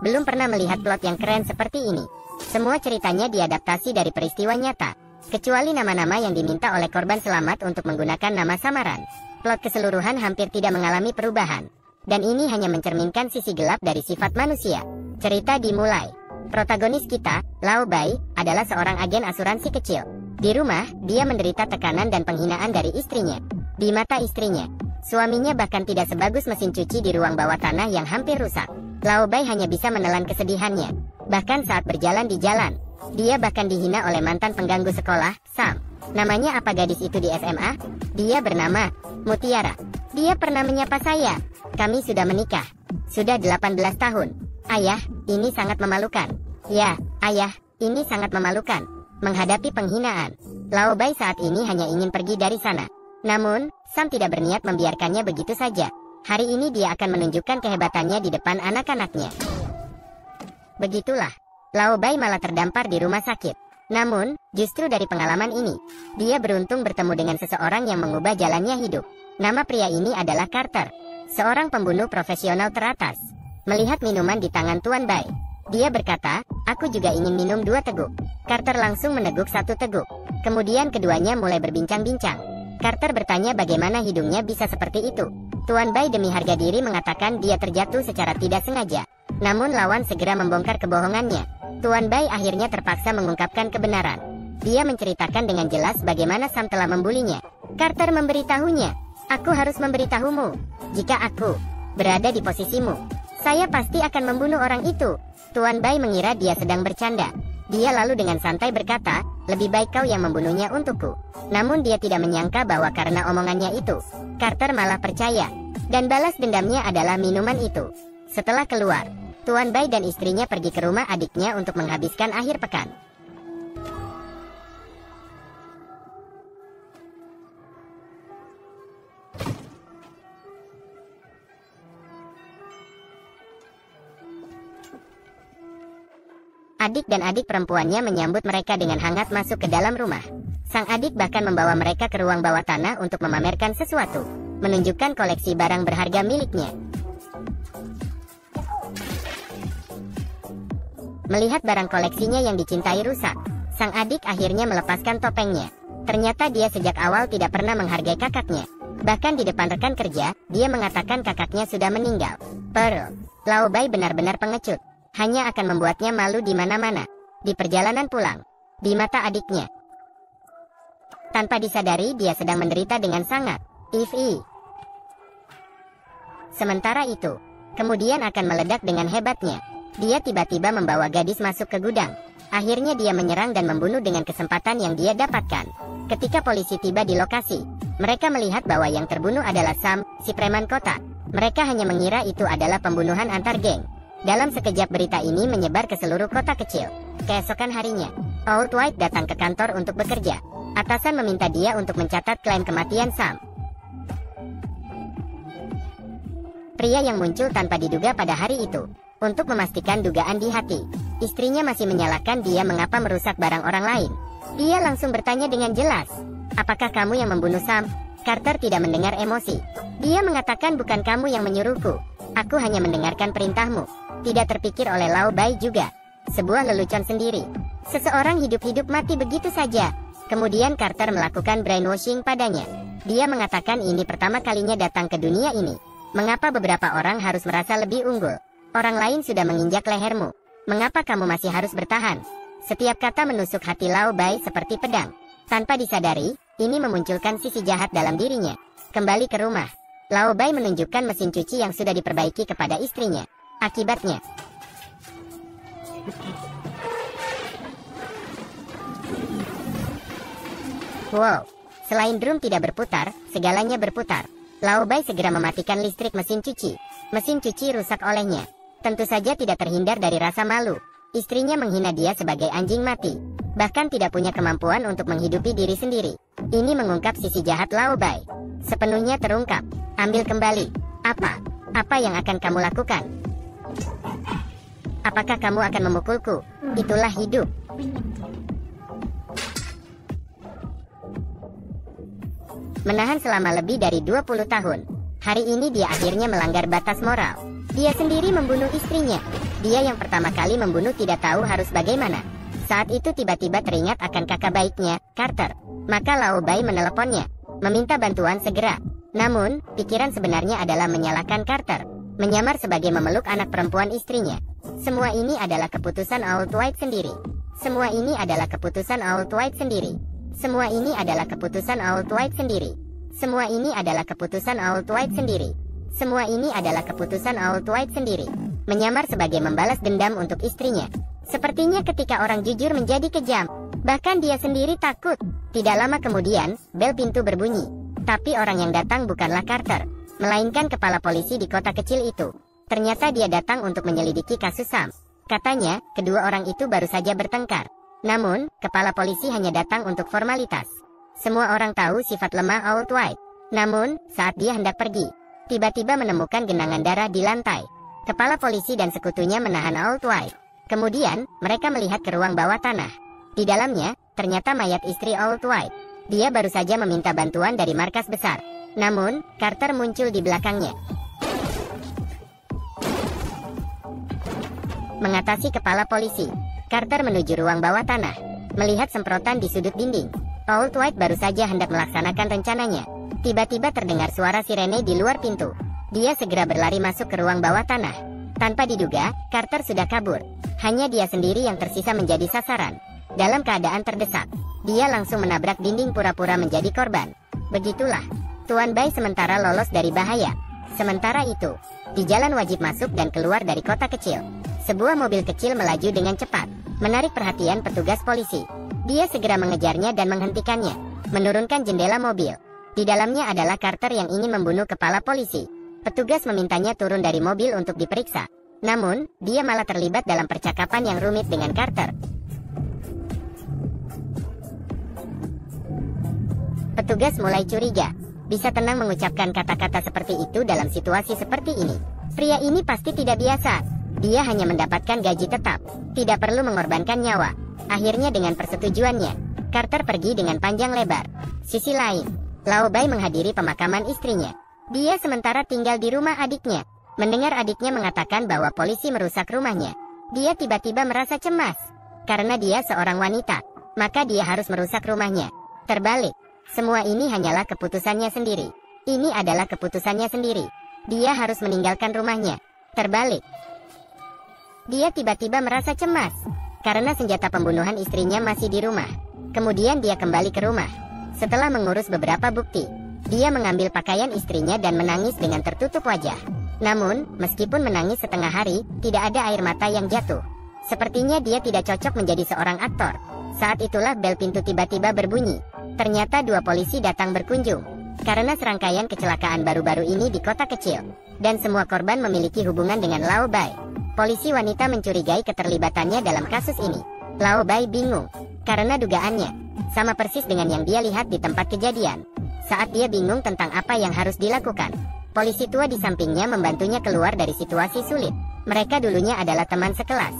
belum pernah melihat plot yang keren seperti ini. Semua ceritanya diadaptasi dari peristiwa nyata, kecuali nama-nama yang diminta oleh korban selamat untuk menggunakan nama samaran. Plot keseluruhan hampir tidak mengalami perubahan. Dan ini hanya mencerminkan sisi gelap dari sifat manusia. Cerita dimulai. Protagonis kita, Lao Bai, adalah seorang agen asuransi kecil. Di rumah, dia menderita tekanan dan penghinaan dari istrinya. Di mata istrinya, suaminya bahkan tidak sebagus mesin cuci di ruang bawah tanah yang hampir rusak. Lao Bai hanya bisa menelan kesedihannya. Bahkan saat berjalan di jalan, dia bahkan dihina oleh mantan pengganggu sekolah, Sam. Namanya apa gadis itu di SMA? Dia bernama Mutiara. Dia pernah menyapa saya. Kami sudah menikah. Sudah 18 tahun. Ayah, ini sangat memalukan. Ya, ayah, ini sangat memalukan. Menghadapi penghinaan, Lao Bai saat ini hanya ingin pergi dari sana. Namun, Sam tidak berniat membiarkannya begitu saja. Hari ini dia akan menunjukkan kehebatannya di depan anak-anaknya. Begitulah, Lao Bai malah terdampar di rumah sakit. Namun, justru dari pengalaman ini, dia beruntung bertemu dengan seseorang yang mengubah jalannya hidup. Nama pria ini adalah Carter, seorang pembunuh profesional teratas. Melihat minuman di tangan Tuan Bai, dia berkata, "Aku juga ingin minum 2 teguk." Carter langsung meneguk 1 teguk. Kemudian keduanya mulai berbincang-bincang. Carter bertanya bagaimana hidungnya bisa seperti itu. Tuan Bai demi harga diri mengatakan dia terjatuh secara tidak sengaja. Namun lawan segera membongkar kebohongannya. Tuan Bai akhirnya terpaksa mengungkapkan kebenaran. Dia menceritakan dengan jelas bagaimana Sam telah membulinya. Carter memberitahunya, "Aku harus memberitahumu. Jika aku berada di posisimu, saya pasti akan membunuh orang itu." Tuan Bai mengira dia sedang bercanda. Dia lalu dengan santai berkata, "Lebih baik kau yang membunuhnya untukku." Namun dia tidak menyangka bahwa karena omongannya itu, Carter malah percaya. Dan balas dendamnya adalah minuman itu. Setelah keluar, Tuan Bai dan istrinya pergi ke rumah adiknya untuk menghabiskan akhir pekan. Adik dan adik perempuannya menyambut mereka dengan hangat masuk ke dalam rumah. Sang adik bahkan membawa mereka ke ruang bawah tanah untuk memamerkan sesuatu, menunjukkan koleksi barang berharga miliknya. Melihat barang koleksinya yang dicintai rusak, sang adik akhirnya melepaskan topengnya. Ternyata dia sejak awal tidak pernah menghargai kakaknya. Bahkan di depan rekan kerja, dia mengatakan kakaknya sudah meninggal. Pearl, Lao Bai benar-benar pengecut. Hanya akan membuatnya malu di mana-mana. Di perjalanan pulang, di mata adiknya, tanpa disadari dia sedang menderita dengan sangat. Ivy. Sementara itu, kemudian akan meledak dengan hebatnya. Dia tiba-tiba membawa gadis masuk ke gudang. Akhirnya dia menyerang dan membunuh dengan kesempatan yang dia dapatkan. Ketika polisi tiba di lokasi, mereka melihat bahwa yang terbunuh adalah Sam, si preman kota. Mereka hanya mengira itu adalah pembunuhan antar geng. Dalam sekejap berita ini menyebar ke seluruh kota kecil. Keesokan harinya, Old White datang ke kantor untuk bekerja. Atasan meminta dia untuk mencatat klaim kematian Sam. Pria yang muncul tanpa diduga pada hari itu. Untuk memastikan dugaan di hati, istrinya masih menyalahkan dia mengapa merusak barang orang lain. Dia langsung bertanya dengan jelas, "Apakah kamu yang membunuh Sam?" Carter tidak mendengar emosi. Dia mengatakan, "Bukan kamu yang menyuruhku. Aku hanya mendengarkan perintahmu." Tidak terpikir oleh Lao Bai juga. Sebuah lelucon sendiri. Seseorang hidup-hidup mati begitu saja. Kemudian Carter melakukan brainwashing padanya. Dia mengatakan ini pertama kalinya datang ke dunia ini. Mengapa beberapa orang harus merasa lebih unggul? Orang lain sudah menginjak lehermu. Mengapa kamu masih harus bertahan? Setiap kata menusuk hati Lao Bai seperti pedang. Tanpa disadari, ini memunculkan sisi jahat dalam dirinya. Kembali ke rumah, Lao Bai menunjukkan mesin cuci yang sudah diperbaiki kepada istrinya. Akibatnya, wow, selain drum tidak berputar, segalanya berputar. Lao Bai segera mematikan listrik mesin cuci. Mesin cuci rusak olehnya. Tentu saja tidak terhindar dari rasa malu. Istrinya menghina dia sebagai anjing mati. Bahkan tidak punya kemampuan untuk menghidupi diri sendiri. Ini mengungkap sisi jahat Lao Bai. Sepenuhnya terungkap. Ambil kembali. Apa yang akan kamu lakukan? Apakah kamu akan memukulku? Itulah hidup. Menahan selama lebih dari 20 tahun. Hari ini dia akhirnya melanggar batas moral. Dia sendiri membunuh istrinya. Dia yang pertama kali membunuh tidak tahu harus bagaimana. Saat itu tiba-tiba teringat akan kakak baiknya, Carter. Maka Lao Bai meneleponnya, meminta bantuan segera. Namun, pikiran sebenarnya adalah menyalahkan Carter, menyamar sebagai memeluk anak perempuan istrinya. Semua ini adalah keputusan Alt White sendiri. Semua ini adalah keputusan Alt White sendiri. Semua ini adalah keputusan Alt White sendiri. Semua ini adalah keputusan Alt White sendiri. Semua ini adalah keputusan Alt White sendiri. Menyamar sebagai membalas dendam untuk istrinya. Sepertinya ketika orang jujur menjadi kejam. Bahkan dia sendiri takut. Tidak lama kemudian, bel pintu berbunyi. Tapi orang yang datang bukanlah Carter, melainkan kepala polisi di kota kecil itu. Ternyata dia datang untuk menyelidiki kasus Sam. Katanya, kedua orang itu baru saja bertengkar. Namun, kepala polisi hanya datang untuk formalitas. Semua orang tahu sifat lemah Alt White. Namun, saat dia hendak pergi, tiba-tiba menemukan genangan darah di lantai. Kepala polisi dan sekutunya menahan Alt White. Kemudian, mereka melihat ke ruang bawah tanah. Di dalamnya, ternyata mayat istri Alt White. Dia baru saja meminta bantuan dari markas besar. Namun, Carter muncul di belakangnya. Mengatasi kepala polisi, Carter menuju ruang bawah tanah. Melihat semprotan di sudut dinding, Alt White baru saja hendak melaksanakan rencananya. Tiba-tiba terdengar suara sirene di luar pintu. Dia segera berlari masuk ke ruang bawah tanah. Tanpa diduga, Carter sudah kabur. Hanya dia sendiri yang tersisa menjadi sasaran. Dalam keadaan terdesak, dia langsung menabrak dinding pura-pura menjadi korban. Begitulah, Tuan Bai sementara lolos dari bahaya. Sementara itu, di jalan wajib masuk dan keluar dari kota kecil, sebuah mobil kecil melaju dengan cepat, menarik perhatian petugas polisi. Dia segera mengejarnya dan menghentikannya, menurunkan jendela mobil. Di dalamnya adalah Carter yang ingin membunuh kepala polisi. Petugas memintanya turun dari mobil untuk diperiksa. Namun, dia malah terlibat dalam percakapan yang rumit dengan Carter. Petugas mulai curiga. Bisa tenang mengucapkan kata-kata seperti itu dalam situasi seperti ini. Pria ini pasti tidak biasa. Dia hanya mendapatkan gaji tetap, tidak perlu mengorbankan nyawa. Akhirnya dengan persetujuannya, Carter pergi dengan panjang lebar. Sisi lain, Lao Bai menghadiri pemakaman istrinya. Dia sementara tinggal di rumah adiknya. Mendengar adiknya mengatakan bahwa polisi merusak rumahnya, dia tiba-tiba merasa cemas. Karena dia seorang wanita, maka dia harus merusak rumahnya. Terbalik, semua ini hanyalah keputusannya sendiri. Ini adalah keputusannya sendiri. Dia harus meninggalkan rumahnya. Terbalik, dia tiba-tiba merasa cemas karena senjata pembunuhan istrinya masih di rumah. Kemudian dia kembali ke rumah. Setelah mengurus beberapa bukti, dia mengambil pakaian istrinya dan menangis dengan tertutup wajah. Namun, meskipun menangis setengah hari, tidak ada air mata yang jatuh. Sepertinya dia tidak cocok menjadi seorang aktor. Saat itulah bel pintu tiba-tiba berbunyi. Ternyata dua polisi datang berkunjung. Karena serangkaian kecelakaan baru-baru ini di kota kecil, dan semua korban memiliki hubungan dengan Lao Bai, polisi wanita mencurigai keterlibatannya dalam kasus ini. Lao Bai bingung, karena dugaannya sama persis dengan yang dia lihat di tempat kejadian. Saat dia bingung tentang apa yang harus dilakukan, polisi tua di sampingnya membantunya keluar dari situasi sulit. Mereka dulunya adalah teman sekelas.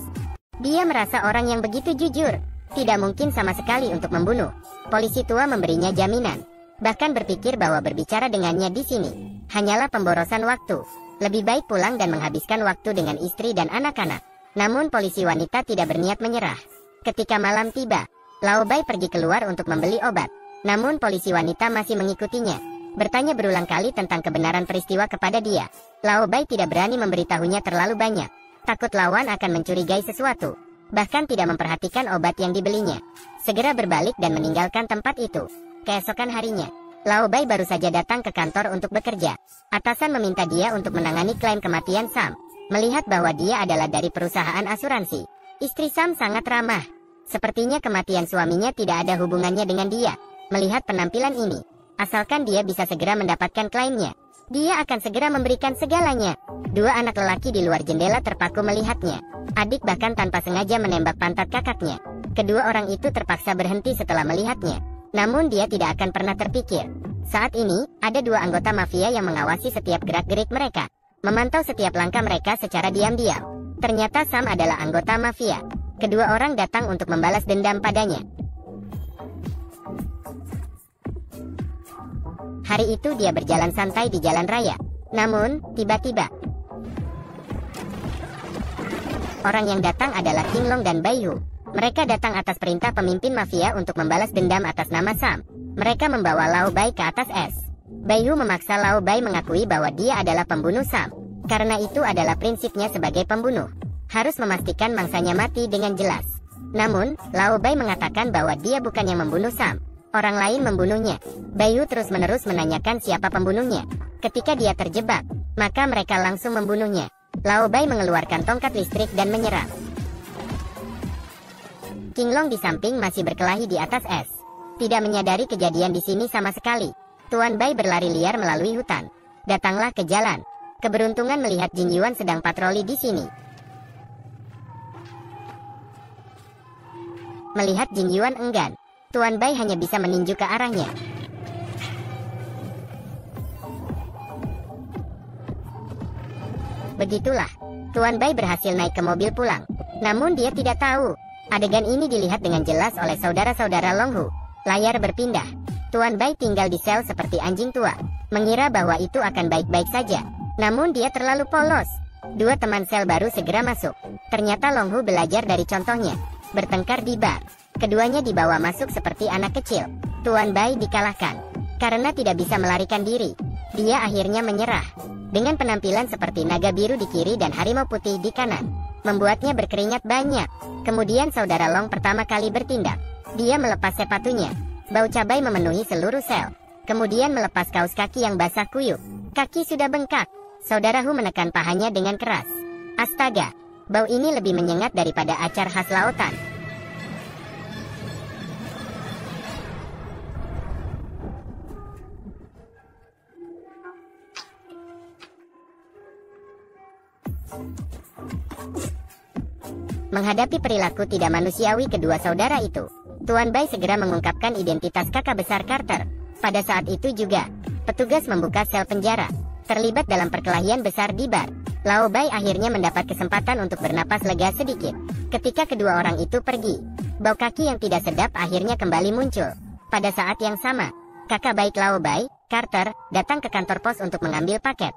Dia merasa orang yang begitu jujur, tidak mungkin sama sekali untuk membunuh. Polisi tua memberinya jaminan, bahkan berpikir bahwa berbicara dengannya di sini hanyalah pemborosan waktu. Lebih baik pulang dan menghabiskan waktu dengan istri dan anak-anak. Namun polisi wanita tidak berniat menyerah. Ketika malam tiba, Lao Bai pergi keluar untuk membeli obat. Namun polisi wanita masih mengikutinya, bertanya berulang kali tentang kebenaran peristiwa kepada dia. Lao Bai tidak berani memberitahunya terlalu banyak. Takut lawan akan mencurigai sesuatu, bahkan tidak memperhatikan obat yang dibelinya. Segera berbalik dan meninggalkan tempat itu. Keesokan harinya, Lao Bai baru saja datang ke kantor untuk bekerja. Atasan meminta dia untuk menangani klaim kematian Sam. Melihat bahwa dia adalah dari perusahaan asuransi, istri Sam sangat ramah. Sepertinya kematian suaminya tidak ada hubungannya dengan dia. Melihat penampilan ini, asalkan dia bisa segera mendapatkan klaimnya, dia akan segera memberikan segalanya. Dua anak lelaki di luar jendela terpaku melihatnya. Adik bahkan tanpa sengaja menembak pantat kakaknya. Kedua orang itu terpaksa berhenti setelah melihatnya. Namun dia tidak akan pernah terpikir, saat ini ada dua anggota mafia yang mengawasi setiap gerak-gerik mereka, memantau setiap langkah mereka secara diam-diam. Ternyata Sam adalah anggota mafia. Kedua orang datang untuk membalas dendam padanya. Hari itu dia berjalan santai di jalan raya. Namun, tiba-tiba Orang yang datang adalah King Long dan Bai Hu. Mereka datang atas perintah pemimpin mafia untuk membalas dendam atas nama Sam. Mereka membawa Lao Bai ke atas es. Bai Hu memaksa Lao Bai mengakui bahwa dia adalah pembunuh Sam. Karena itu adalah prinsipnya sebagai pembunuh. Harus memastikan mangsanya mati dengan jelas. Namun, Lao Bai mengatakan bahwa dia bukan yang membunuh Sam. Orang lain membunuhnya. Bai Hu terus-menerus menanyakan siapa pembunuhnya. Ketika dia terjebak, maka mereka langsung membunuhnya. Lao Bai mengeluarkan tongkat listrik dan menyerang. King Long di samping masih berkelahi di atas es. Tidak menyadari kejadian di sini sama sekali. Tuan Bai berlari liar melalui hutan. Datanglah ke jalan. Keberuntungan melihat Jin Yuan sedang patroli di sini. Melihat Jin Yuan enggan, Tuan Bai hanya bisa meninju ke arahnya. Begitulah, Tuan Bai berhasil naik ke mobil pulang. Namun dia tidak tahu, adegan ini dilihat dengan jelas oleh saudara-saudara Long Hu. Layar berpindah. Tuan Bai tinggal di sel seperti anjing tua, mengira bahwa itu akan baik-baik saja. Namun dia terlalu polos. Dua teman sel baru segera masuk. Ternyata Long Hu belajar dari contohnya. Bertengkar di bar. Keduanya dibawa masuk seperti anak kecil. Tuan Bai dikalahkan. Karena tidak bisa melarikan diri, dia akhirnya menyerah. Dengan penampilan seperti naga biru di kiri dan harimau putih di kanan, membuatnya berkeringat banyak. Kemudian saudara Long pertama kali bertindak. Dia melepas sepatunya. Bau cabai memenuhi seluruh sel. Kemudian melepas kaos kaki yang basah kuyup. Kaki sudah bengkak. Saudara Hu menekan pahanya dengan keras. Astaga, bau ini lebih menyengat daripada acar khas lautan. Menghadapi perilaku tidak manusiawi kedua saudara itu, Tuan Bai segera mengungkapkan identitas kakak besar Carter. Pada saat itu juga, petugas membuka sel penjara. Terlibat dalam perkelahian besar di bar, Lao Bai akhirnya mendapat kesempatan untuk bernapas lega sedikit. Ketika kedua orang itu pergi, bau kaki yang tidak sedap akhirnya kembali muncul. Pada saat yang sama, kakak baik Lao Bai, Carter, datang ke kantor pos untuk mengambil paket.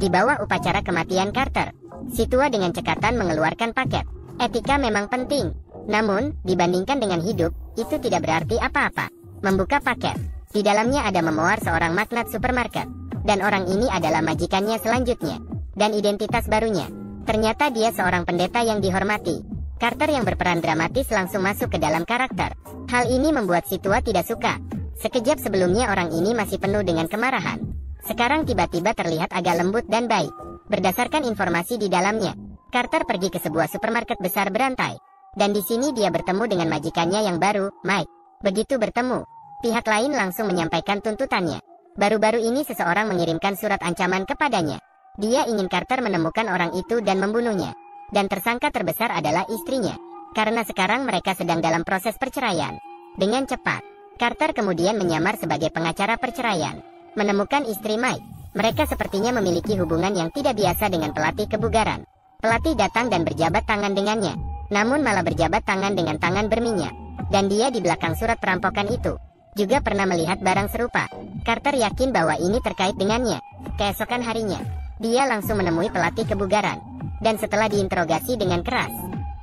Di bawah upacara kematian Carter, si tua dengan cekatan mengeluarkan paket. Etika memang penting, namun dibandingkan dengan hidup, itu tidak berarti apa-apa. Membuka paket, di dalamnya ada memoir seorang magnat supermarket, dan orang ini adalah majikannya selanjutnya, dan identitas barunya. Ternyata dia seorang pendeta yang dihormati. Carter yang berperan dramatis langsung masuk ke dalam karakter. Hal ini membuat si tua tidak suka. Sekejap sebelumnya orang ini masih penuh dengan kemarahan. Sekarang tiba-tiba terlihat agak lembut dan baik. Berdasarkan informasi di dalamnya, Carter pergi ke sebuah supermarket besar berantai. Dan di sini dia bertemu dengan majikannya yang baru, Mike. Begitu bertemu, pihak lain langsung menyampaikan tuntutannya. Baru-baru ini seseorang mengirimkan surat ancaman kepadanya. Dia ingin Carter menemukan orang itu dan membunuhnya. Dan tersangka terbesar adalah istrinya. Karena sekarang mereka sedang dalam proses perceraian. Dengan cepat, Carter kemudian menyamar sebagai pengacara perceraian. Menemukan istri Mike. Mereka sepertinya memiliki hubungan yang tidak biasa dengan pelatih kebugaran. Pelatih datang dan berjabat tangan dengannya, namun malah berjabat tangan dengan tangan berminyak. Dan dia di belakang surat perampokan itu juga pernah melihat barang serupa. Carter yakin bahwa ini terkait dengannya. Keesokan harinya, dia langsung menemui pelatih kebugaran. Dan setelah diinterogasi dengan keras,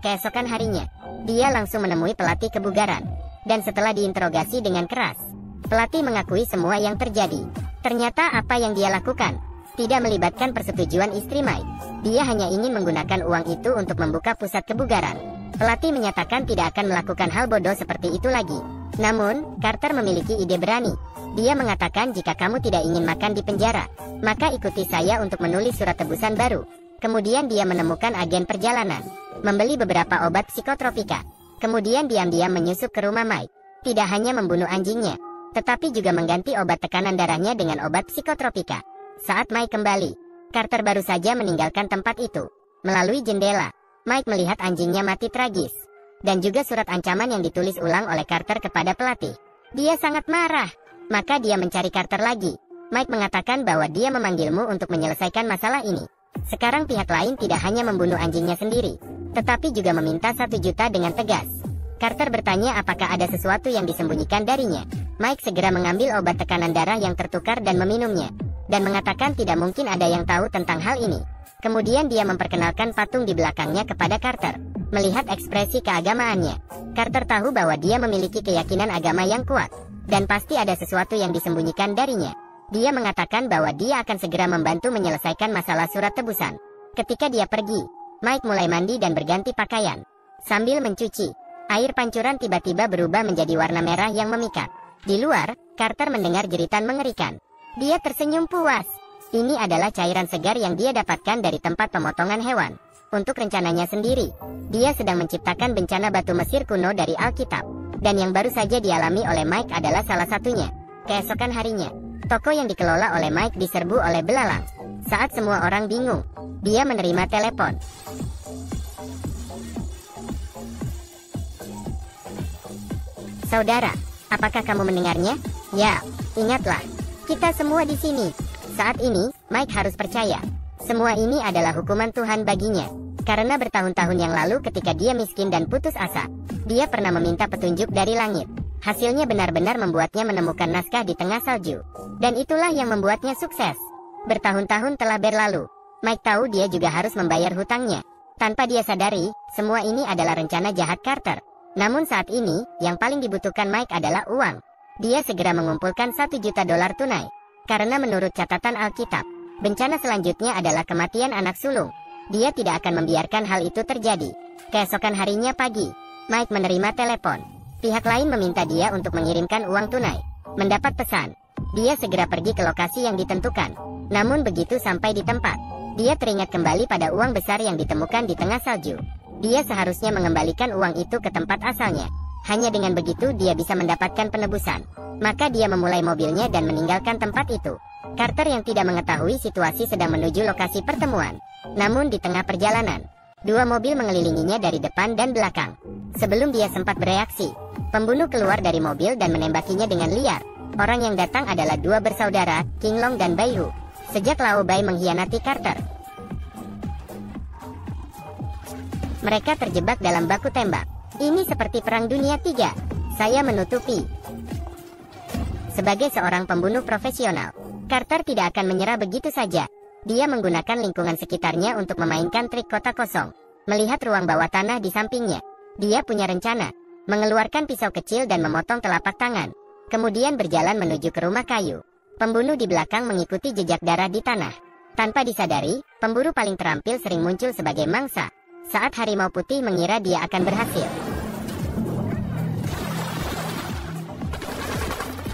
keesokan harinya, dia langsung menemui pelatih kebugaran. Dan setelah diinterogasi dengan keras, pelatih mengakui semua yang terjadi. Ternyata apa yang dia lakukan tidak melibatkan persetujuan istri Mike. Dia hanya ingin menggunakan uang itu untuk membuka pusat kebugaran. Pelatih menyatakan tidak akan melakukan hal bodoh seperti itu lagi. Namun, Carter memiliki ide berani. Dia mengatakan jika kamu tidak ingin makan di penjara, maka ikuti saya untuk menulis surat tebusan baru. Kemudian dia menemukan agen perjalanan, membeli beberapa obat psikotropika. Kemudian diam-diam menyusup ke rumah Mike. Tidak hanya membunuh anjingnya, tetapi juga mengganti obat tekanan darahnya dengan obat psikotropika. Saat Mike kembali, Carter baru saja meninggalkan tempat itu. Melalui jendela, Mike melihat anjingnya mati tragis. Dan juga surat ancaman yang ditulis ulang oleh Carter kepada pelatih. Dia sangat marah. Maka dia mencari Carter lagi. Mike mengatakan bahwa dia memanggilmu untuk menyelesaikan masalah ini. Sekarang pihak lain tidak hanya membunuh anjingnya sendiri, tetapi juga meminta 1 juta dengan tegas. Carter bertanya apakah ada sesuatu yang disembunyikan darinya. Mike segera mengambil obat tekanan darah yang tertukar dan meminumnya, dan mengatakan tidak mungkin ada yang tahu tentang hal ini. Kemudian dia memperkenalkan patung di belakangnya kepada Carter. Melihat ekspresi keagamaannya, Carter tahu bahwa dia memiliki keyakinan agama yang kuat, dan pasti ada sesuatu yang disembunyikan darinya. Dia mengatakan bahwa dia akan segera membantu menyelesaikan masalah surat tebusan. Ketika dia pergi, Mike mulai mandi dan berganti pakaian. Sambil mencuci, air pancuran tiba-tiba berubah menjadi warna merah yang memikat. Di luar, Carter mendengar jeritan mengerikan. Dia tersenyum puas. Ini adalah cairan segar yang dia dapatkan dari tempat pemotongan hewan. Untuk rencananya sendiri, dia sedang menciptakan bencana batu Mesir kuno dari Alkitab. Dan yang baru saja dialami oleh Mike adalah salah satunya. Keesokan harinya, toko yang dikelola oleh Mike diserbu oleh belalang. Saat semua orang bingung, dia menerima telepon. Saudara, apakah kamu mendengarnya? Ya, ingatlah, kita semua di sini. Saat ini, Mike harus percaya, semua ini adalah hukuman Tuhan baginya. Karena bertahun-tahun yang lalu ketika dia miskin dan putus asa, dia pernah meminta petunjuk dari langit. Hasilnya benar-benar membuatnya menemukan naskah di tengah salju. Dan itulah yang membuatnya sukses. Bertahun-tahun telah berlalu, Mike tahu dia juga harus membayar hutangnya. Tanpa dia sadari, semua ini adalah rencana jahat Carter. Namun saat ini, yang paling dibutuhkan Mike adalah uang. Dia segera mengumpulkan 1 juta dolar tunai. Karena menurut catatan Alkitab, bencana selanjutnya adalah kematian anak sulung. Dia tidak akan membiarkan hal itu terjadi. Keesokan harinya pagi, Mike menerima telepon. Pihak lain meminta dia untuk mengirimkan uang tunai. Mendapat pesan, dia segera pergi ke lokasi yang ditentukan. Namun begitu sampai di tempat, dia teringat kembali pada uang besar yang ditemukan di tengah salju. Dia seharusnya mengembalikan uang itu ke tempat asalnya. Hanya dengan begitu dia bisa mendapatkan penebusan. Maka dia memulai mobilnya dan meninggalkan tempat itu. Carter yang tidak mengetahui situasi sedang menuju lokasi pertemuan. Namun di tengah perjalanan, 2 mobil mengelilinginya dari depan dan belakang. Sebelum dia sempat bereaksi, pembunuh keluar dari mobil dan menembakinya dengan liar. Orang yang datang adalah 2 bersaudara, King Long dan Bai Hu. Sejak Lao Bai mengkhianati Carter, mereka terjebak dalam baku tembak. Ini seperti Perang Dunia III. Saya menutupi. Sebagai seorang pembunuh profesional, Carter tidak akan menyerah begitu saja. Dia menggunakan lingkungan sekitarnya untuk memainkan trik kotak kosong. Melihat ruang bawah tanah di sampingnya, dia punya rencana, mengeluarkan pisau kecil dan memotong telapak tangan. Kemudian berjalan menuju ke rumah kayu. Pembunuh di belakang mengikuti jejak darah di tanah. Tanpa disadari, pemburu paling terampil sering muncul sebagai mangsa. Saat harimau putih mengira dia akan berhasil,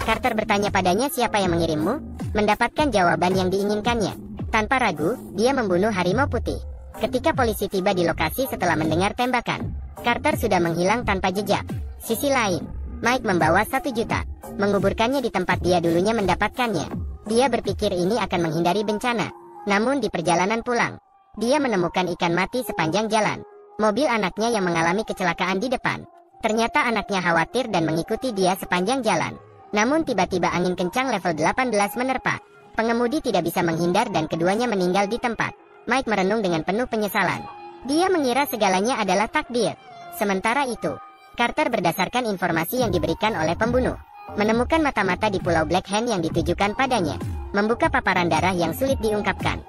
Carter bertanya padanya siapa yang mengirimmu. Mendapatkan jawaban yang diinginkannya. Tanpa ragu, dia membunuh harimau putih. Ketika polisi tiba di lokasi setelah mendengar tembakan, Carter sudah menghilang tanpa jejak. Sisi lain, Mike membawa 1 juta, menguburkannya di tempat dia dulunya mendapatkannya. Dia berpikir ini akan menghindari bencana. Namun di perjalanan pulang, dia menemukan ikan mati sepanjang jalan. Mobil anaknya yang mengalami kecelakaan di depan. Ternyata anaknya khawatir dan mengikuti dia sepanjang jalan. Namun tiba-tiba angin kencang level 18 menerpa. Pengemudi tidak bisa menghindar dan keduanya meninggal di tempat. Mike merenung dengan penuh penyesalan. Dia mengira segalanya adalah takdir. Sementara itu, Carter berdasarkan informasi yang diberikan oleh pembunuh, menemukan mata-mata di Pulau Black Hand yang ditujukan padanya, membuka paparan darah yang sulit diungkapkan.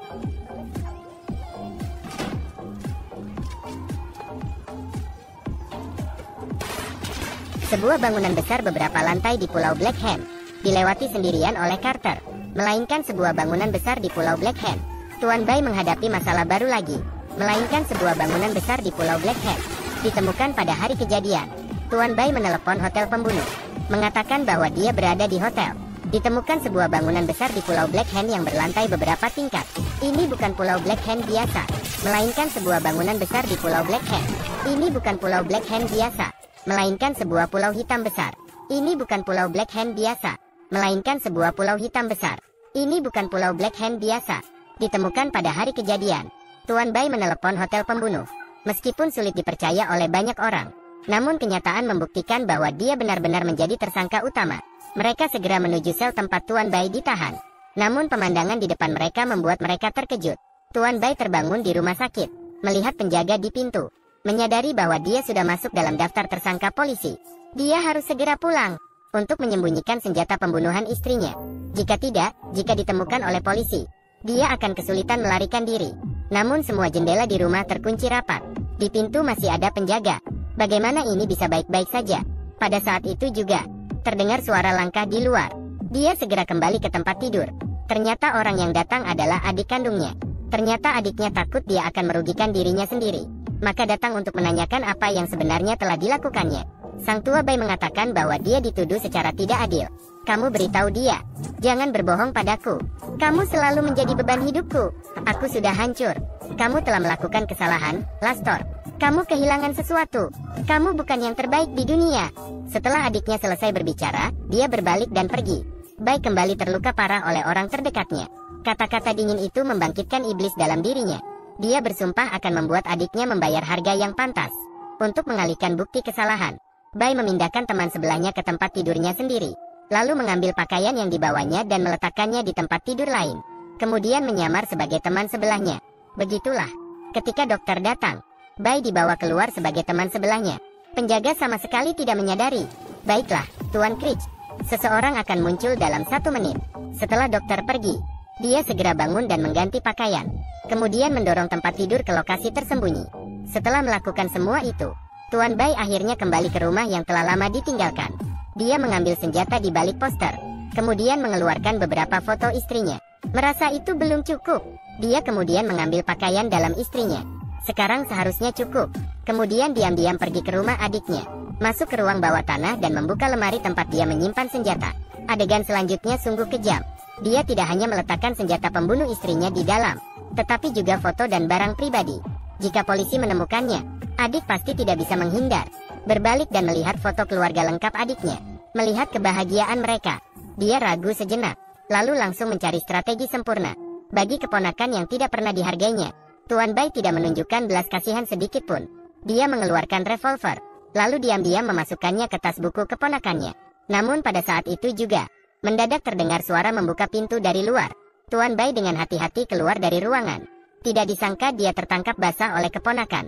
Sebuah bangunan besar beberapa lantai di Pulau Black Hand dilewati sendirian oleh Carter, melainkan sebuah bangunan besar di Pulau Black Hand. Tuan Bai menghadapi masalah baru lagi, melainkan sebuah bangunan besar di Pulau Black Hand ditemukan pada hari kejadian. Tuan Bai menelepon hotel pembunuh, mengatakan bahwa dia berada di hotel. Ditemukan sebuah bangunan besar di Pulau Black Hand yang berlantai beberapa tingkat. Ini bukan Pulau Black Hand biasa, melainkan sebuah bangunan besar di Pulau Black Hand. Ini bukan Pulau Black Hand biasa, melainkan sebuah pulau hitam besar. Ini bukan Pulau Black Hand biasa, melainkan sebuah pulau hitam besar. Ini bukan Pulau Black Hand biasa. Ditemukan pada hari kejadian. Tuan Bai menelepon hotel pembunuh. Meskipun sulit dipercaya oleh banyak orang, namun kenyataan membuktikan bahwa dia benar-benar menjadi tersangka utama. Mereka segera menuju sel tempat Tuan Bai ditahan. Namun pemandangan di depan mereka membuat mereka terkejut. Tuan Bai terbangun di rumah sakit, melihat penjaga di pintu. Menyadari bahwa dia sudah masuk dalam daftar tersangka polisi. Dia harus segera pulang untuk menyembunyikan senjata pembunuhan istrinya. Jika tidak, jika ditemukan oleh polisi, dia akan kesulitan melarikan diri. Namun semua jendela di rumah terkunci rapat. Di pintu masih ada penjaga. Bagaimana ini bisa baik-baik saja? Pada saat itu juga, terdengar suara langkah di luar. Dia segera kembali ke tempat tidur. Ternyata orang yang datang adalah adik kandungnya. Ternyata adiknya takut dia akan merugikan dirinya sendiri. Maka datang untuk menanyakan apa yang sebenarnya telah dilakukannya. Sang tua Bai mengatakan bahwa dia dituduh secara tidak adil. Kamu beritahu dia, jangan berbohong padaku. Kamu selalu menjadi beban hidupku. Aku sudah hancur. Kamu telah melakukan kesalahan, Lastor. Kamu kehilangan sesuatu. Kamu bukan yang terbaik di dunia. Setelah adiknya selesai berbicara, dia berbalik dan pergi. Bai kembali terluka parah oleh orang terdekatnya. Kata-kata dingin itu membangkitkan iblis dalam dirinya. Dia bersumpah akan membuat adiknya membayar harga yang pantas. Untuk mengalihkan bukti kesalahan, Bai memindahkan teman sebelahnya ke tempat tidurnya sendiri. Lalu mengambil pakaian yang dibawanya dan meletakkannya di tempat tidur lain. Kemudian menyamar sebagai teman sebelahnya. Begitulah, ketika dokter datang, Bai dibawa keluar sebagai teman sebelahnya. Penjaga sama sekali tidak menyadari. Baiklah, Tuan Critch. Seseorang akan muncul dalam 1 menit. Setelah dokter pergi, dia segera bangun dan mengganti pakaian. Kemudian mendorong tempat tidur ke lokasi tersembunyi. Setelah melakukan semua itu, Tuan Bai akhirnya kembali ke rumah yang telah lama ditinggalkan. Dia mengambil senjata di balik poster. Kemudian mengeluarkan beberapa foto istrinya. Merasa itu belum cukup. Dia kemudian mengambil pakaian dalam istrinya. Sekarang seharusnya cukup. Kemudian diam-diam pergi ke rumah adiknya. Masuk ke ruang bawah tanah dan membuka lemari tempat dia menyimpan senjata. Adegan selanjutnya sungguh kejam. Dia tidak hanya meletakkan senjata pembunuh istrinya di dalam, tetapi juga foto dan barang pribadi. Jika polisi menemukannya, adik pasti tidak bisa menghindar. Berbalik dan melihat foto keluarga lengkap adiknya. Melihat kebahagiaan mereka, dia ragu sejenak, lalu langsung mencari strategi sempurna. Bagi keponakan yang tidak pernah dihargainya, Tuan Bai tidak menunjukkan belas kasihan sedikit pun. Dia mengeluarkan revolver, lalu diam-diam memasukkannya ke tas buku keponakannya. Namun pada saat itu juga, mendadak terdengar suara membuka pintu dari luar. Tuan Bai dengan hati-hati keluar dari ruangan. Tidak disangka dia tertangkap basah oleh keponakan.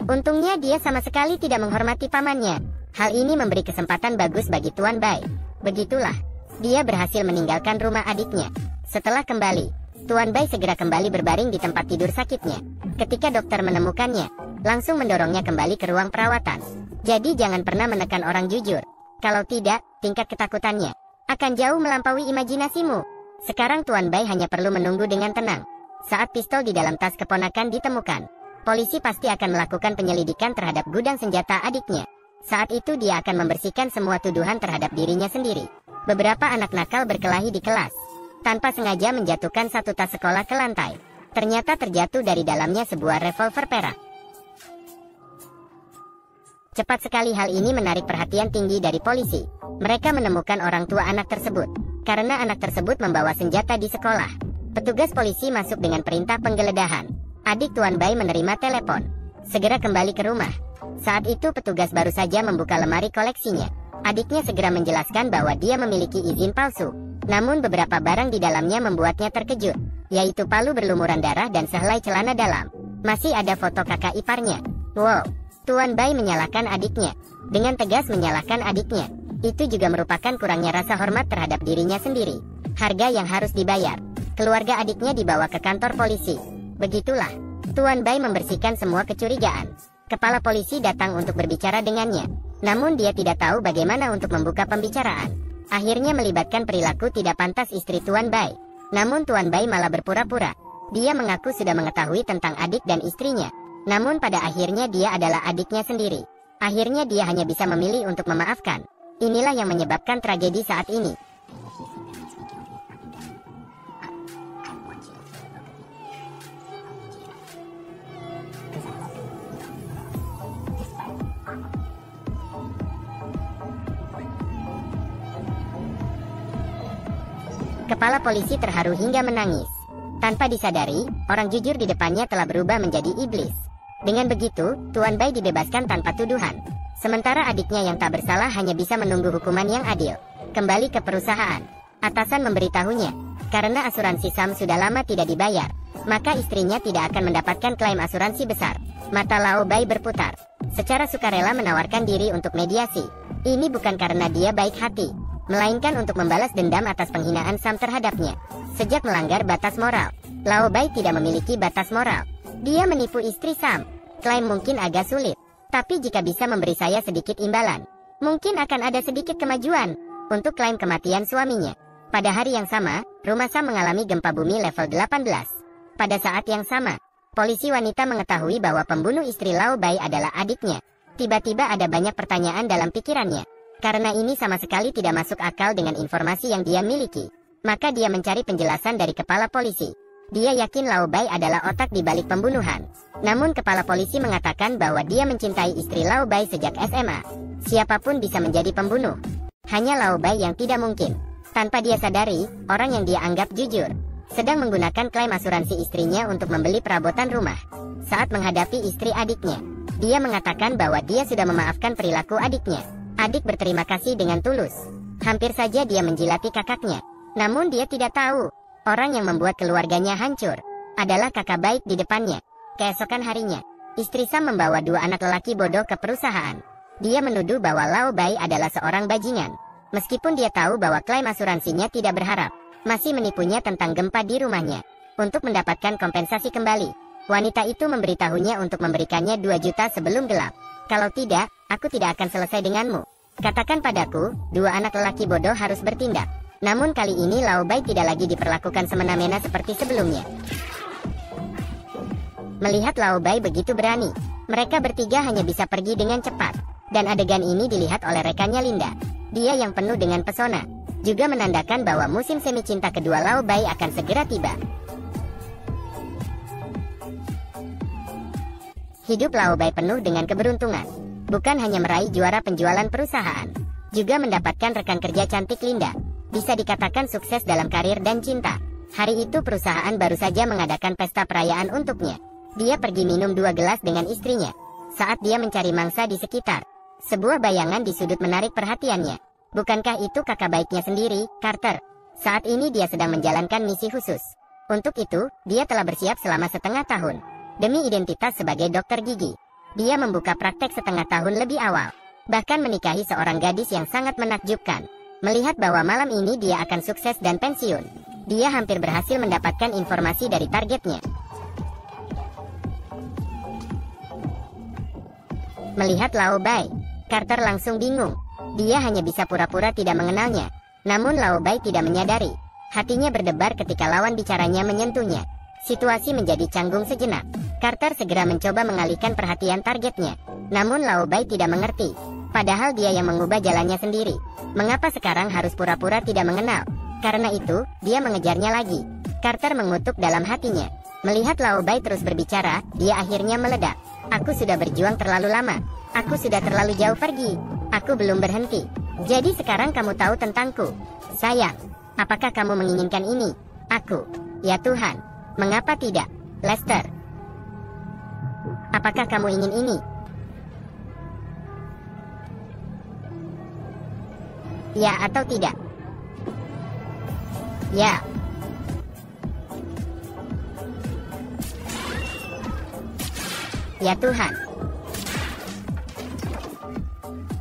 Untungnya dia sama sekali tidak menghormati pamannya. Hal ini memberi kesempatan bagus bagi Tuan Bai. Begitulah, dia berhasil meninggalkan rumah adiknya. Setelah kembali, Tuan Bai segera kembali berbaring di tempat tidur sakitnya. Ketika dokter menemukannya, langsung mendorongnya kembali ke ruang perawatan. Jadi jangan pernah menekan orang jujur. Kalau tidak, tingkat ketakutannya akan jauh melampaui imajinasimu. Sekarang Tuan Bai hanya perlu menunggu dengan tenang. Saat pistol di dalam tas keponakan ditemukan, polisi pasti akan melakukan penyelidikan terhadap gudang senjata adiknya. Saat itu dia akan membersihkan semua tuduhan terhadap dirinya sendiri. Beberapa anak nakal berkelahi di kelas, tanpa sengaja menjatuhkan satu tas sekolah ke lantai. Ternyata terjatuh dari dalamnya sebuah revolver perak. Cepat sekali hal ini menarik perhatian tinggi dari polisi. Mereka menemukan orang tua anak tersebut, karena anak tersebut membawa senjata di sekolah. Petugas polisi masuk dengan perintah penggeledahan. Adik Tuan Bai menerima telepon. Segera kembali ke rumah. Saat itu petugas baru saja membuka lemari koleksinya. Adiknya segera menjelaskan bahwa dia memiliki izin palsu. Namun beberapa barang di dalamnya membuatnya terkejut, yaitu palu berlumuran darah dan sehelai celana dalam. Masih ada foto kakak iparnya. Wow! Tuan Bai menyalahkan adiknya. Dengan tegas menyalahkan adiknya. Itu juga merupakan kurangnya rasa hormat terhadap dirinya sendiri. Harga yang harus dibayar. Keluarga adiknya dibawa ke kantor polisi. Begitulah, Tuan Bai membersihkan semua kecurigaan. Kepala polisi datang untuk berbicara dengannya. Namun dia tidak tahu bagaimana untuk membuka pembicaraan. Akhirnya melibatkan perilaku tidak pantas istri Tuan Bai. Namun Tuan Bai malah berpura-pura. Dia mengaku sudah mengetahui tentang adik dan istrinya. Namun pada akhirnya dia adalah adiknya sendiri. Akhirnya dia hanya bisa memilih untuk memaafkan. Inilah yang menyebabkan tragedi saat ini. Kepala polisi terharu hingga menangis. Tanpa disadari, orang jujur di depannya telah berubah menjadi iblis. Dengan begitu, Tuan Bai dibebaskan tanpa tuduhan. Sementara adiknya yang tak bersalah hanya bisa menunggu hukuman yang adil. Kembali ke perusahaan. Atasan memberitahunya, karena asuransi Sam sudah lama tidak dibayar, maka istrinya tidak akan mendapatkan klaim asuransi besar. Mata Lao Bai berputar. Secara sukarela menawarkan diri untuk mediasi. Ini bukan karena dia baik hati, melainkan untuk membalas dendam atas penghinaan Sam terhadapnya. Sejak melanggar batas moral, Lao Bai tidak memiliki batas moral. Dia menipu istri Sam. Klaim mungkin agak sulit, tapi jika bisa memberi saya sedikit imbalan, mungkin akan ada sedikit kemajuan untuk klaim kematian suaminya. Pada hari yang sama, rumah Sam mengalami gempa bumi level 18. Pada saat yang sama, polisi wanita mengetahui bahwa pembunuh istri Lao Bai adalah adiknya. Tiba-tiba ada banyak pertanyaan dalam pikirannya. Karena ini sama sekali tidak masuk akal dengan informasi yang dia miliki, maka dia mencari penjelasan dari kepala polisi. Dia yakin Lao Bai adalah otak di balik pembunuhan. Namun kepala polisi mengatakan bahwa dia mencintai istri Lao Bai sejak SMA. Siapapun bisa menjadi pembunuh. Hanya Lao Bai yang tidak mungkin. Tanpa dia sadari, orang yang dia anggap jujur sedang menggunakan klaim asuransi istrinya untuk membeli perabotan rumah. Saat menghadapi istri adiknya, dia mengatakan bahwa dia sudah memaafkan perilaku adiknya. Adik berterima kasih dengan tulus. Hampir saja dia menjilati kakaknya. Namun dia tidak tahu, orang yang membuat keluarganya hancur adalah kakak baik di depannya. Keesokan harinya, istri Sam membawa 2 anak lelaki bodoh ke perusahaan. Dia menuduh bahwa Lao Bai adalah seorang bajingan. Meskipun dia tahu bahwa klaim asuransinya tidak berharap, masih menipunya tentang gempa di rumahnya. Untuk mendapatkan kompensasi kembali, wanita itu memberitahunya untuk memberikannya 2 juta sebelum gelap. Kalau tidak, aku tidak akan selesai denganmu. Katakan padaku, 2 anak lelaki bodoh harus bertindak. Namun kali ini Lao Bai tidak lagi diperlakukan semena-mena seperti sebelumnya. Melihat Lao Bai begitu berani, mereka bertiga hanya bisa pergi dengan cepat. Dan adegan ini dilihat oleh rekannya Linda. Dia yang penuh dengan pesona, juga menandakan bahwa musim semi cinta kedua Lao Bai akan segera tiba. Hidup Lao Bai penuh dengan keberuntungan. Bukan hanya meraih juara penjualan perusahaan, juga mendapatkan rekan kerja cantik Linda. Bisa dikatakan sukses dalam karir dan cinta. Hari itu perusahaan baru saja mengadakan pesta perayaan untuknya. Dia pergi minum 2 gelas dengan istrinya. Saat dia mencari mangsa di sekitar, sebuah bayangan di sudut menarik perhatiannya. Bukankah itu kakak baiknya sendiri, Carter? Saat ini dia sedang menjalankan misi khusus. Untuk itu, dia telah bersiap selama setengah tahun demi identitas sebagai dokter gigi. Dia membuka praktek setengah tahun lebih awal, bahkan menikahi seorang gadis yang sangat menakjubkan. Melihat bahwa malam ini dia akan sukses dan pensiun, dia hampir berhasil mendapatkan informasi dari targetnya. Melihat Lao Bai, Carter langsung bingung. Dia hanya bisa pura-pura tidak mengenalnya. Namun Lao Bai tidak menyadari. Hatinya berdebar ketika lawan bicaranya menyentuhnya. Situasi menjadi canggung sejenak. Carter segera mencoba mengalihkan perhatian targetnya. Namun Lao Bai tidak mengerti. Padahal dia yang mengubah jalannya sendiri. Mengapa sekarang harus pura-pura tidak mengenal? Karena itu, dia mengejarnya lagi. Carter mengutuk dalam hatinya. Melihat Lao Bai terus berbicara, dia akhirnya meledak. Aku sudah berjuang terlalu lama. Aku sudah terlalu jauh pergi. Aku belum berhenti. Jadi sekarang kamu tahu tentangku. Sayang, apakah kamu menginginkan ini? Aku. Ya Tuhan, mengapa tidak? Lester, apakah kamu ingin ini? Ya atau tidak? Ya. Ya Tuhan.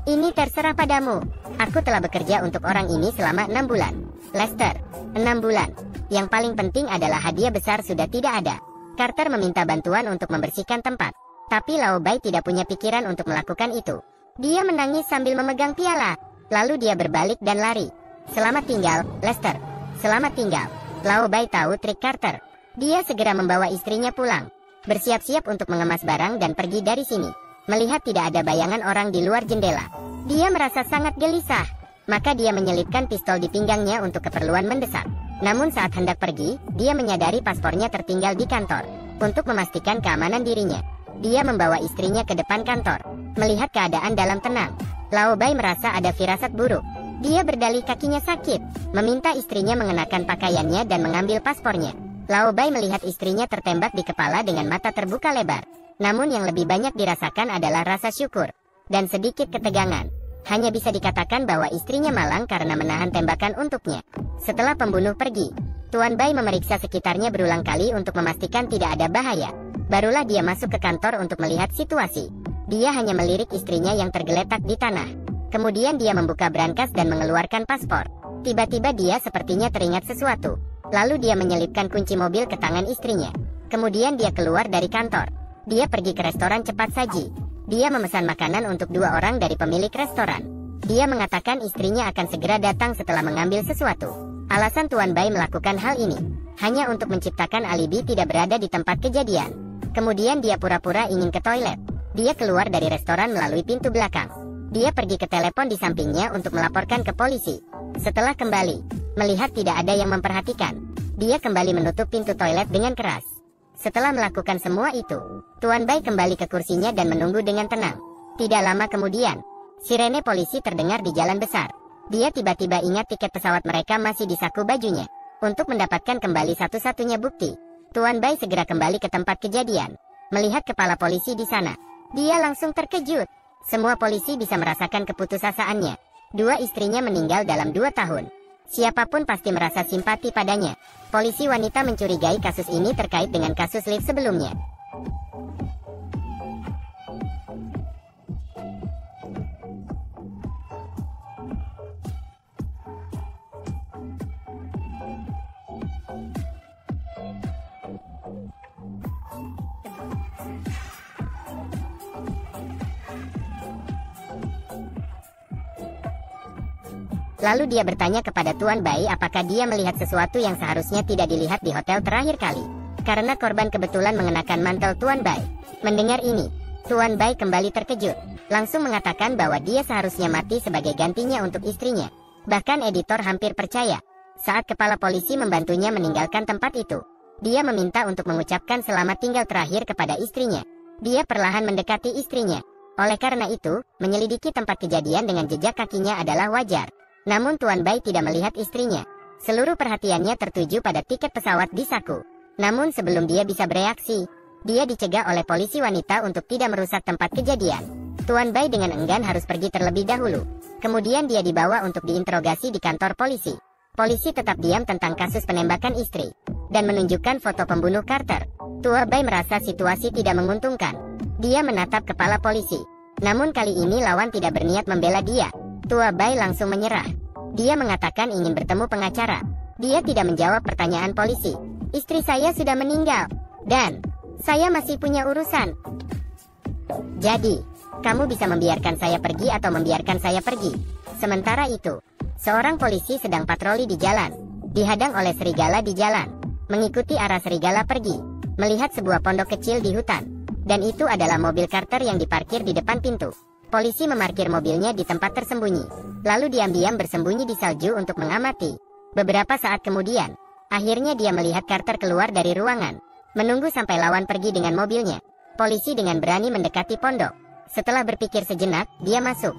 Ini terserah padamu. Aku telah bekerja untuk orang ini selama 6 bulan. Lester, 6 bulan. Yang paling penting adalah hadiah besar sudah tidak ada. Carter meminta bantuan untuk membersihkan tempat. Tapi Lao Bai tidak punya pikiran untuk melakukan itu. Dia menangis sambil memegang piala. Lalu dia berbalik dan lari. Selamat tinggal, Lester. Selamat tinggal. Lao Bai tahu trik Carter. Dia segera membawa istrinya pulang. Bersiap-siap untuk mengemas barang dan pergi dari sini. Melihat tidak ada bayangan orang di luar jendela, dia merasa sangat gelisah. Maka dia menyelipkan pistol di pinggangnya untuk keperluan mendesak. Namun saat hendak pergi, dia menyadari paspornya tertinggal di kantor. Untuk memastikan keamanan dirinya, dia membawa istrinya ke depan kantor. Melihat keadaan dalam tenang, Lao Bai merasa ada firasat buruk. Dia berdalih kakinya sakit, meminta istrinya mengenakan pakaiannya dan mengambil paspornya. Lao Bai melihat istrinya tertembak di kepala dengan mata terbuka lebar. Namun yang lebih banyak dirasakan adalah rasa syukur dan sedikit ketegangan. Hanya bisa dikatakan bahwa istrinya malang karena menahan tembakan untuknya. Setelah pembunuh pergi, Tuan Bai memeriksa sekitarnya berulang kali untuk memastikan tidak ada bahaya. Barulah dia masuk ke kantor untuk melihat situasi. Dia hanya melirik istrinya yang tergeletak di tanah. Kemudian dia membuka brankas dan mengeluarkan paspor. Tiba-tiba dia sepertinya teringat sesuatu. Lalu dia menyelipkan kunci mobil ke tangan istrinya. Kemudian dia keluar dari kantor. Dia pergi ke restoran cepat saji. Dia memesan makanan untuk 2 orang dari pemilik restoran. Dia mengatakan istrinya akan segera datang setelah mengambil sesuatu. Alasan Tuan Bai melakukan hal ini hanya untuk menciptakan alibi tidak berada di tempat kejadian. Kemudian dia pura-pura ingin ke toilet. Dia keluar dari restoran melalui pintu belakang. Dia pergi ke telepon di sampingnya untuk melaporkan ke polisi. Setelah kembali, melihat tidak ada yang memperhatikan, dia kembali menutup pintu toilet dengan keras. Setelah melakukan semua itu, Tuan Bai kembali ke kursinya dan menunggu dengan tenang. Tidak lama kemudian, sirene polisi terdengar di jalan besar. Dia tiba-tiba ingat tiket pesawat mereka masih di saku bajunya. Untuk mendapatkan kembali satu-satunya bukti, Tuan Bai segera kembali ke tempat kejadian. Melihat kepala polisi di sana, dia langsung terkejut. Semua polisi bisa merasakan keputusasaannya. 2 istrinya meninggal dalam 2 tahun. Siapapun pasti merasa simpati padanya. Polisi wanita mencurigai kasus ini terkait dengan kasus Liv sebelumnya. Lalu dia bertanya kepada Tuan Bai apakah dia melihat sesuatu yang seharusnya tidak dilihat di hotel terakhir kali. Karena korban kebetulan mengenakan mantel Tuan Bai. Mendengar ini, Tuan Bai kembali terkejut. Langsung mengatakan bahwa dia seharusnya mati sebagai gantinya untuk istrinya. Bahkan editor hampir percaya. Saat kepala polisi membantunya meninggalkan tempat itu, dia meminta untuk mengucapkan selamat tinggal terakhir kepada istrinya. Dia perlahan mendekati istrinya. Oleh karena itu, menyelidiki tempat kejadian dengan jejak kakinya adalah wajar. Namun Tuan Bai tidak melihat istrinya. Seluruh perhatiannya tertuju pada tiket pesawat di saku. Namun sebelum dia bisa bereaksi, dia dicegah oleh polisi wanita untuk tidak merusak tempat kejadian. Tuan Bai dengan enggan harus pergi terlebih dahulu. Kemudian dia dibawa untuk diinterogasi di kantor polisi. Polisi tetap diam tentang kasus penembakan istri dan menunjukkan foto pembunuh Carter. Tuan Bai merasa situasi tidak menguntungkan. Dia menatap kepala polisi. Namun kali ini lawan tidak berniat membela dia. Tuan Bai langsung menyerah. Dia mengatakan ingin bertemu pengacara. Dia tidak menjawab pertanyaan polisi. Istri saya sudah meninggal, dan saya masih punya urusan. Jadi, kamu bisa membiarkan saya pergi atau membiarkan saya pergi. Sementara itu, seorang polisi sedang patroli di jalan, dihadang oleh serigala di jalan. Mengikuti arah serigala pergi, melihat sebuah pondok kecil di hutan. Dan itu adalah mobil Carter yang diparkir di depan pintu. Polisi memarkir mobilnya di tempat tersembunyi, lalu diam-diam bersembunyi di salju untuk mengamati. Beberapa saat kemudian, akhirnya dia melihat Carter keluar dari ruangan, menunggu sampai lawan pergi dengan mobilnya. Polisi dengan berani mendekati pondok. Setelah berpikir sejenak, dia masuk.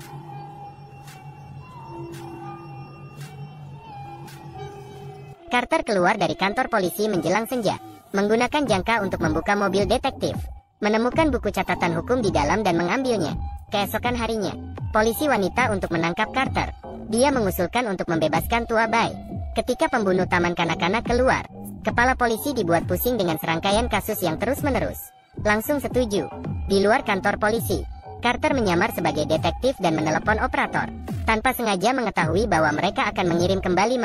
Carter keluar dari kantor polisi menjelang senja, menggunakan jangka untuk membuka mobil detektif, menemukan buku catatan hukum di dalam dan mengambilnya. Keesokan harinya, polisi wanita untuk menangkap Carter. Dia mengusulkan untuk membebaskan Tuan Bai. Ketika pembunuh taman kanak-kanak keluar, kepala polisi dibuat pusing dengan serangkaian kasus yang terus-menerus. Langsung setuju. Di luar kantor polisi, Carter menyamar sebagai detektif dan menelepon operator, tanpa sengaja mengetahui bahwa mereka akan mengirim kembali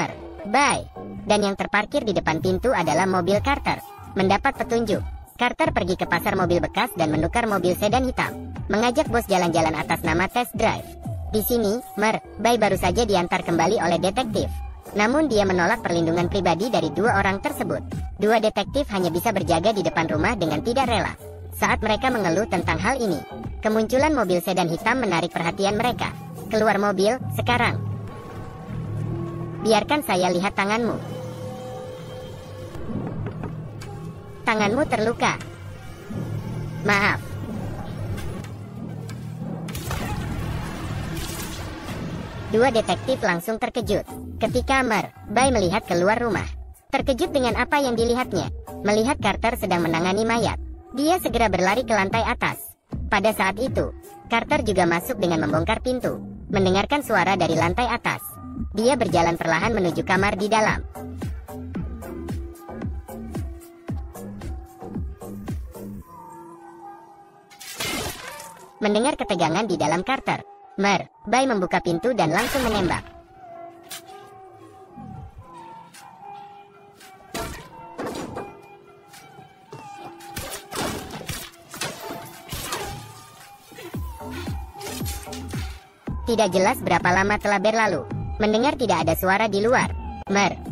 Bai. Dan yang terparkir di depan pintu adalah mobil Carter. Mendapat petunjuk, Carter pergi ke pasar mobil bekas dan menukar mobil sedan hitam, mengajak bos jalan-jalan atas nama test drive. Di sini, Bai baru saja diantar kembali oleh detektif. Namun dia menolak perlindungan pribadi dari 2 orang tersebut. 2 detektif hanya bisa berjaga di depan rumah dengan tidak rela. Saat mereka mengeluh tentang hal ini, kemunculan mobil sedan hitam menarik perhatian mereka. Keluar mobil, sekarang. Biarkan saya lihat tanganmu. Tanganmu terluka. Maaf. Dua detektif langsung terkejut ketika Bai melihat keluar rumah. Terkejut dengan apa yang dilihatnya. Melihat Carter sedang menangani mayat, dia segera berlari ke lantai atas. Pada saat itu, Carter juga masuk dengan membongkar pintu. mendengarkan suara dari lantai atas. Dia berjalan perlahan menuju kamar di dalam. Mendengar ketegangan di dalam Carter, Bai membuka pintu dan langsung menembak. Tidak jelas berapa lama telah berlalu. Mendengar tidak ada suara di luar,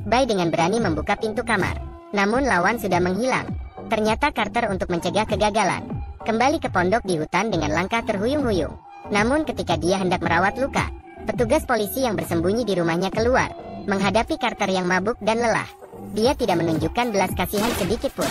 Bai dengan berani membuka pintu kamar. Namun lawan sudah menghilang. Ternyata Carter untuk mencegah kegagalan, kembali ke pondok di hutan dengan langkah terhuyung-huyung. Namun ketika dia hendak merawat luka, petugas polisi yang bersembunyi di rumahnya keluar, menghadapi Carter yang mabuk dan lelah. Dia tidak menunjukkan belas kasihan sedikit pun.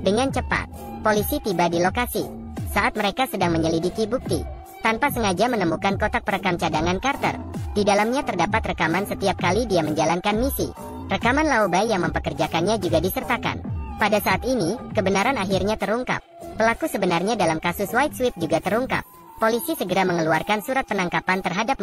Dengan cepat, polisi tiba di lokasi. Saat mereka sedang menyelidiki bukti, tanpa sengaja menemukan kotak perekam cadangan Carter. Di dalamnya terdapat rekaman setiap kali dia menjalankan misi. Rekaman Lao Bai yang mempekerjakannya juga disertakan. Pada saat ini, kebenaran akhirnya terungkap. Pelaku sebenarnya dalam kasus White Sweep juga terungkap. Polisi segera mengeluarkan surat penangkapan terhadap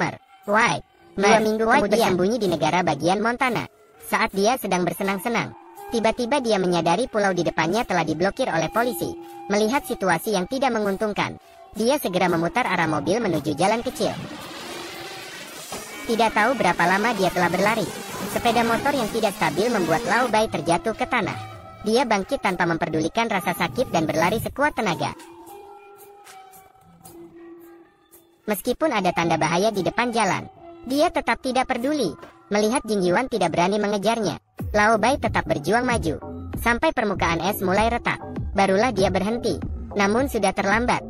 White. 2 minggu kemudian bersembunyi di negara bagian Montana. Saat dia sedang bersenang-senang, tiba-tiba dia menyadari pulau di depannya telah diblokir oleh polisi. Melihat situasi yang tidak menguntungkan, dia segera memutar arah mobil menuju jalan kecil. Tidak tahu berapa lama dia telah berlari. Sepeda motor yang tidak stabil membuat Lao Bai terjatuh ke tanah. Dia bangkit tanpa memperdulikan rasa sakit dan berlari sekuat tenaga. Meskipun ada tanda bahaya di depan jalan, dia tetap tidak peduli. Melihat Jing Yuan tidak berani mengejarnya, Lao Bai tetap berjuang maju. Sampai permukaan es mulai retak, barulah dia berhenti. Namun sudah terlambat.